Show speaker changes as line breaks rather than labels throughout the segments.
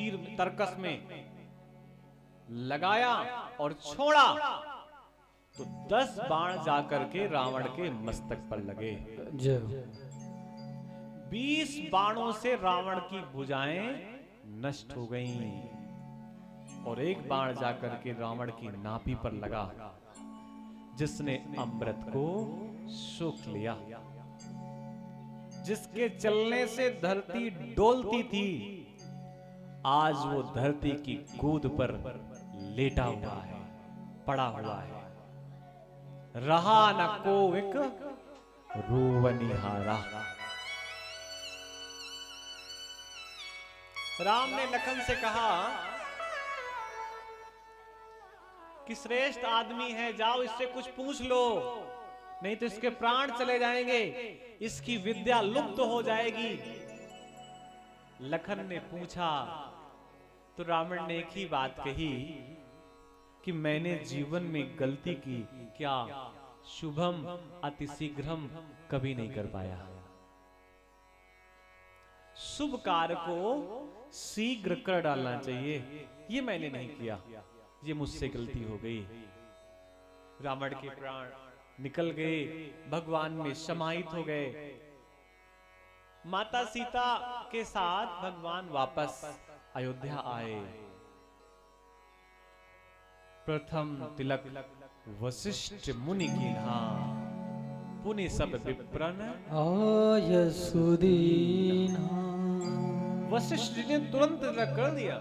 तीर तरकस में लगाया और छोड़ा तो 10 बाण जाकर के रावण के मस्तक पर लगे। 20 बाणों से रावण की भुजाएं नष्ट हो गईं और एक बाण जाकर के रावण की नाभि पर लगा, जिसने अमृत को सोख लिया। जिसके चलने से धरती डोलती थी, आज वो धरती की गोद पर लेटा हुआ है, पड़ा हुआ है। रहा न को एक रोवनिहारा। राम ने लखन से कहा कि श्रेष्ठ आदमी है, जाओ इससे कुछ पूछ लो, नहीं तो इसके प्राण चले जाएंगे, इसकी विद्या लुप्त हो जाएगी। लखन ने पूछा तो रावण ने एक ही बात कही कि मैंने जीवन में गलती की, क्या शुभम अतिशीघ्रम कभी नहीं कर पाया। शुभ कार्य को शीघ्र कर डालना चाहिए, ये मैंने नहीं किया, ये मुझसे गलती हो गई। रावण के प्राण निकल गए, भगवान में समाहित हो गए। माता सीता के साथ भगवान वापस अयोध्या आए। प्रथम तिलक वशिष्ठ मुनि की पुनि सब विप्रन
आय सुदीना।
वशिष्ठ जी ने तुरंत तिलक कर दिया।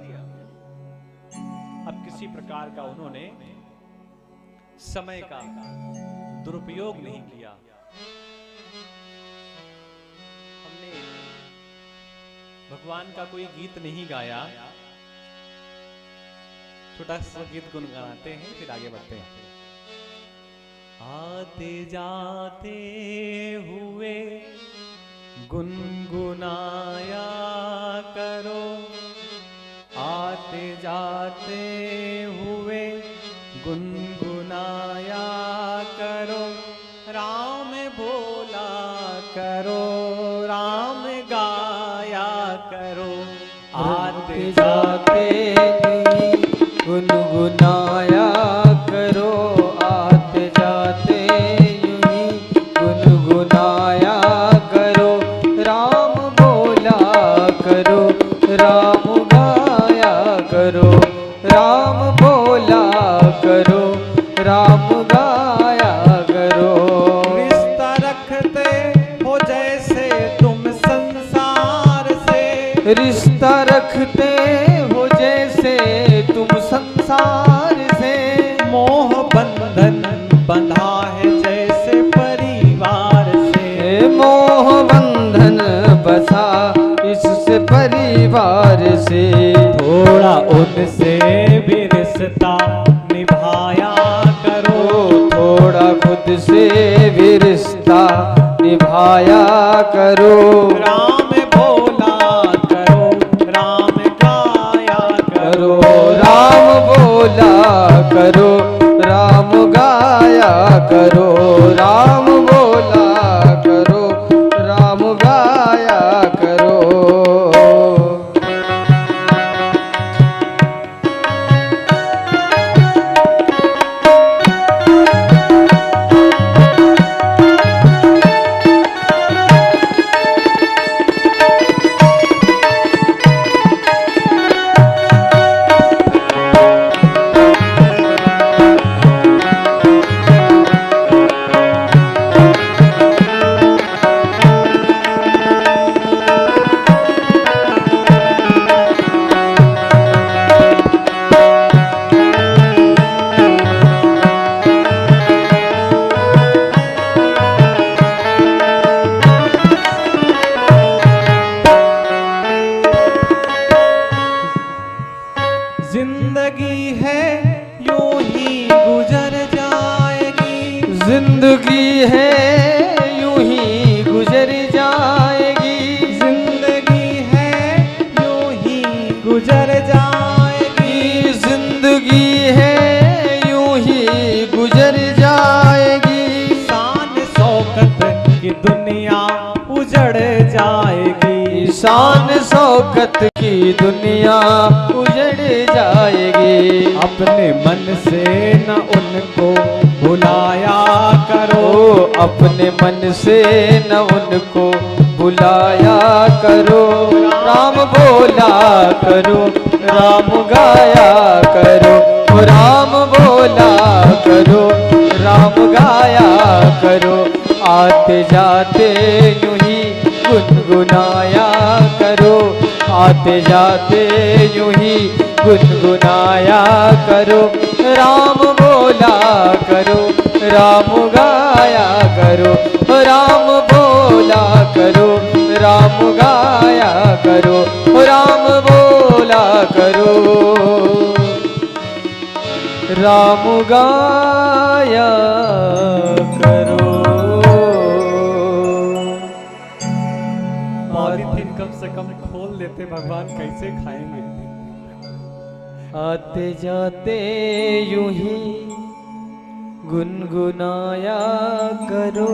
अब किसी प्रकार का उन्होंने समय का दुरुपयोग नहीं किया। हमने भगवान का कोई गीत नहीं गाया, छोटा सा गीत गुनगुनाते हैं, फिर आगे बढ़ते हैं। आते जाते हुए गुनगुनाया करो, आते जाते हुए गुनगुनाया करो, राम बोला करो, राम गाया करो। आते
जाते गुनगुनाया करो, आते जाते यूं ही गुनगुनाया करो, राम बोला करो, राम गाया करो, राम बोला करो, राम गाया करो।
रिश्ता रखते हो जैसे तुम संसार से,
रिश्ता रखते हो जैसे तुम संसार से,
मोह बंधन बंधा है जैसे परिवार से,
मोह बंधन बसा इससे परिवार से,
थोड़ा उनसे भी रिश्ता निभाया करो,
थोड़ा खुद से भी रिश्ता निभाया करो।
राम बोला करो, राम गाया करो,
राम बोला करो, राम गाया करो, राम बोला करो, राम गाया करो।
जिंदगी है यूं ही गुजर जाएगी,
जिंदगी है यूं ही गुजर जाएगी,
जिंदगी है यूं ही गुजर जाएगी,
जिंदगी है यूं ही गुजर जाएगी,
शान शौकत की दुनिया उजड़ जाएगी,
शान शौकत की दुनिया उजड़ जाएगी।
अपने मन से न उनको बुलाया करो,
अपने मन से न उनको बुलाया करो। राम बोला करो, राम गाया करो, राम बोला करो, राम गाया करो। आते जाते यूं ही गुनगुनाया करो, आते जाते यूं ही गुनगुनाया करो। राम बोला करो, राम गाया करो, राम बोला करो, राम गाया करो, राम बोला करो, राम गाया करो।
पॉलीथीन कम से कम खोल देते, भगवान कैसे खाएंगे।
आते जाते यूं ही गुनगुनाया करो,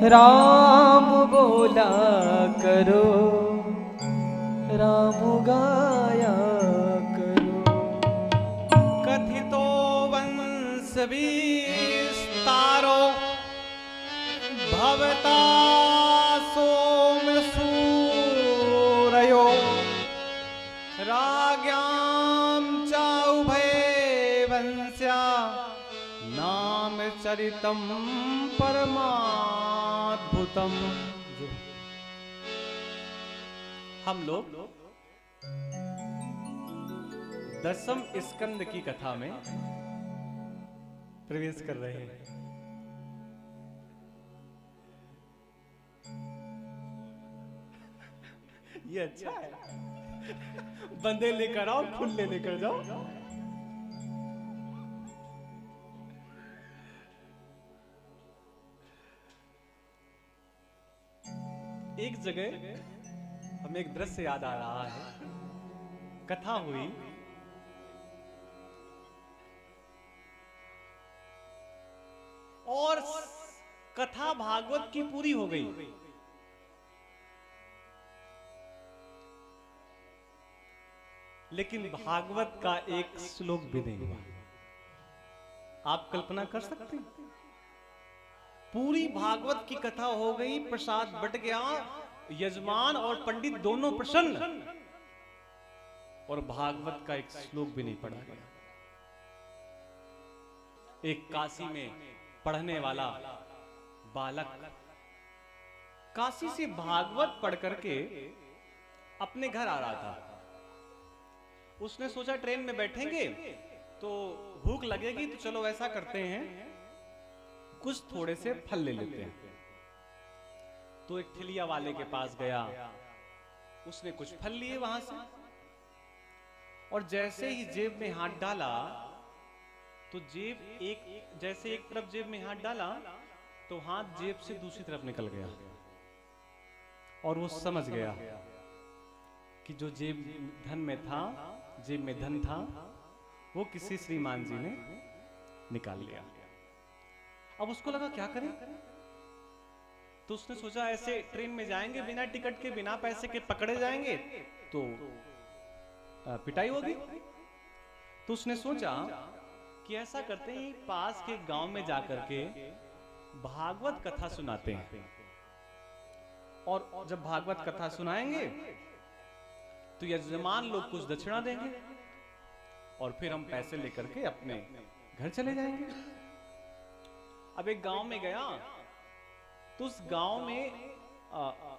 राम बोला करो, राम गाया करो।
कथितो वंश विस्तारो भवता सोम सूरयो, राज्ञां च उभय वंश्या नाम चरितम परमाद्भुतम। हम लोग 10वें स्कंद की कथा में प्रवेश कर रहे हैं। ये अच्छा है, बंदे लेकर आओ, खुले लेकर जाओ। एक जगह हमें एक दृश्य याद आ रहा है। कथा हुई, और कथा भागवत की पूरी हो गई, लेकिन भागवत का एक श्लोक भी नहीं हुआ। आप कल्पना कर सकते हैं, पूरी भागवत की कथा हो गई, प्रसाद बट गया, यजमान और पंडित दोनों प्रसन्न, और भागवत का एक श्लोक भी नहीं पढ़ा गया। एक काशी में पढ़ने वाला बालक काशी से भागवत पढ़ करके अपने घर आ रहा था। उसने सोचा ट्रेन में बैठेंगे तो भूख लगेगी, तो चलो ऐसा करते हैं कुछ थोड़े से फल ले लेते हैं। तो एक ठिलिया वाले के पास गया, उसने कुछ फल लिए वहां से, और जैसे ही जेब में हाथ डाला तो जेब जैसे एक तरफ जेब में हाथ डाला तो हाथ जेब से दूसरी तरफ निकल गया, और वो समझ गया कि जो जेब में धन था वो किसी श्रीमान जी ने निकाल लिया। अब उसको लगा क्या करें, तो उसने सोचा ऐसे ट्रेन में जाएंगे बिना टिकट के, बिना पैसे के पकड़े जाएंगे तो पिटाई होगी। तो उसने सोचा कि ऐसा करते हैं, पास के गांव में जाकर के भागवत कथा सुनाते हैं, और जब भागवत कथा सुनाएंगे तो यजमान लोग कुछ दक्षिणा देंगे, और फिर हम पैसे लेकर के अपने घर चले जाएंगे। अब एक गांव में गया तो उस गांव में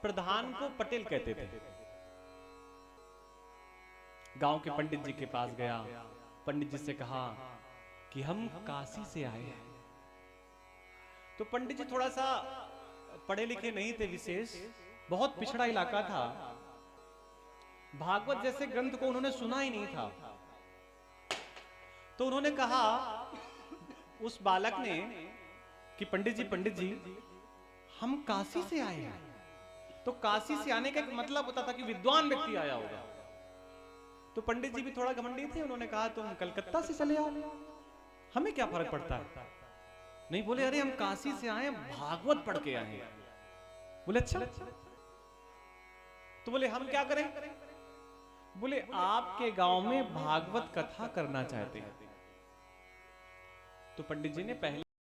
प्रधान को पटेल कहते थे। गांव के पंडित जी के पास गया, पंडित जी से कहा कि हम काशी से आए हैं। तो पंडित जी थोड़ा सा पढ़े लिखे नहीं थे, विशेष बहुत पिछड़ा इलाका था, भागवत जैसे ग्रंथ को उन्होंने सुना ही नहीं था। तो उन्होंने कहा उस बालक ने कि पंडित जी हम काशी से आए हैं। तो काशी से आने का एक मतलब होता था कि विद्वान व्यक्ति आया होगा। तो पंडित जी भी थोड़ा घमंडी थे, उन्होंने कहा तुम कलकत्ता से चले आओ, हमें क्या फर्क पड़ता है। नहीं, बोले अरे हम काशी से आए, भागवत पढ़ के आए। बोले अच्छा। तो बोले हम क्या करें? बोले आपके गांव में भागवत कथा करना चाहते हैं। तो पंडित जी ने पहले